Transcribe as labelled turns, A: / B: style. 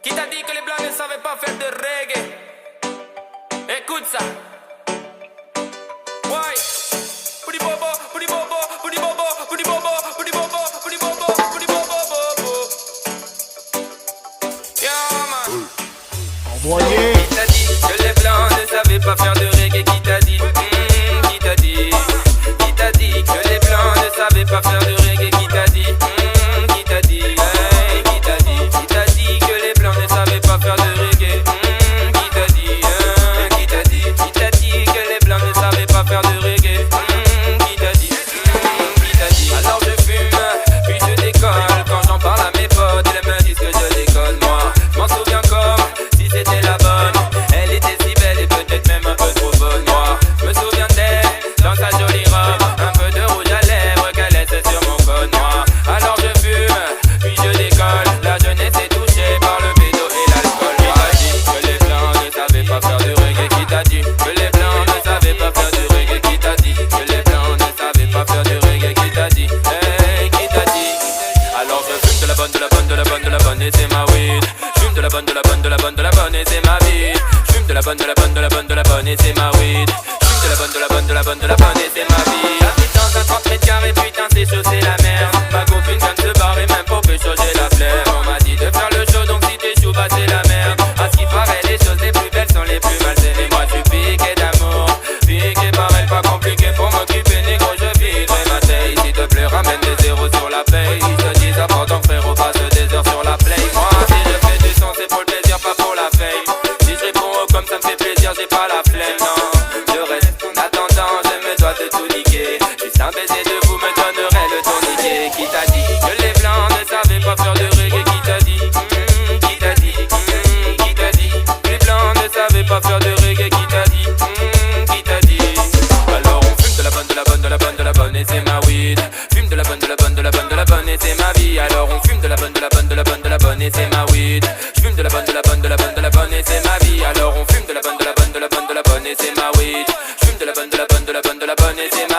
A: Qui t'a dit que les blancs ne savaient pas faire de reggae? Écoute ça. Ouais. Booty bobo, booty bobo, booty bobo, booty bobo, booty bobo, booty bobo, booty bobo, bobo. Yeah man.
B: Envoyé.
A: Qui t'a dit que les blancs ne savaient pas faire de reggae? Qui t'a dit? Qui t'a dit? Qui t'a dit que les blancs ne savaient pas faire de reggae? Qui t'a dit? Qui t'a dit? Hey, qui t'a dit? Qui t'a dit que les blancs ne savaient pas faire de reggae? Qui t'a dit? Qui t'a dit? Qui t'a dit que les blancs ne savaient pas faire de reggae? Qui t'a dit? Qui t'a dit? Alors je fume, puis je décolle. Quand j'en parle à mes potes, ils me disent que je décolle. Moi, je m'en souviens comme si c'était la bonne. Elle était si belle et peut-être même un peu trop bonne. Moi, je me souviens d'elle dans sa jolie robe, un peu de rouge à lèvres qu'elle laissait sur mon cône. Moi, alors je fume, puis je décolle. La jeunesse est touchée par le bédo et l'alcool. Qui t'a dit que les blancs ne savaient pas faire de reggae? Qui t'a dit que les blancs ne savaient pas faire de reggae? Qui t'a dit que les blancs ne savaient pas faire de reggae? Qui t'a dit? Hey, qui t'a dit? Alors je fume de la bonne, de la bonne, de la bonne, de la bonne et c'est ma weed. Je fume de la bonne, de la bonne, de la bonne, de la bonne et c'est ma vie. Je fume de la bonne, de la bonne, de la bonne, de la bonne et c'est ma weed. Je fume de la bonne, de la bonne, de la bonne, de la bonne et c'est ma vie. J'habite dans un 30 mètres carrés, putain c'est chaud, c'est la merde. Ma copine vient de se barrer même pour pécho, j'ai la flemme. On m'a dit de faire le show donc si t'es chaud bah c'est la merde. À ce qui paraît les choses les plus belles sont les plus malsaines. Et moi je suis piqué d'amour, piqué par elle, pas compliqué pour m'occuper négro, je viderai ma taille. S'il te plaît ramène des zéros sur la paye. Ils te disent important frérot, passe des heures sur la play. Moi si je fais du son c'est pour le plaisir, pas pour la fame. Si je réponds au comme ça me fait plaisir, j'ai pas la flemme, non. Je reste en attendant, je me dois de tout niquer. Juste un baiser de vous me donnerait le tourniquet. Qui t'a dit que les blancs ne savaient pas faire de reggae? Qui t'a dit? Qui t'a dit? Qui t'a dit? Les blancs ne savaient pas faire de reggae? Qui t'a dit? Qui t'a dit? Alors on fume de la bonne, de la bonne, de la bonne, de la bonne et c'est ma weed. Fume de la bonne, de la bonne, de la bonne, de la bonne et c'est ma vie. Alors on fume de la bonne, de la bonne, de la bonne, de la bonne et c'est ma weed. Je fume de la bonne, de la bonne, de la bonne, de la bonne et c'est ma vie. Alors on fume de la bonne, de la bonne, de la bonne, de la bonne et c'est ma weed. Je fume de la bonne, de la bonne, de la bonne, de la bonne et c'est ma vie.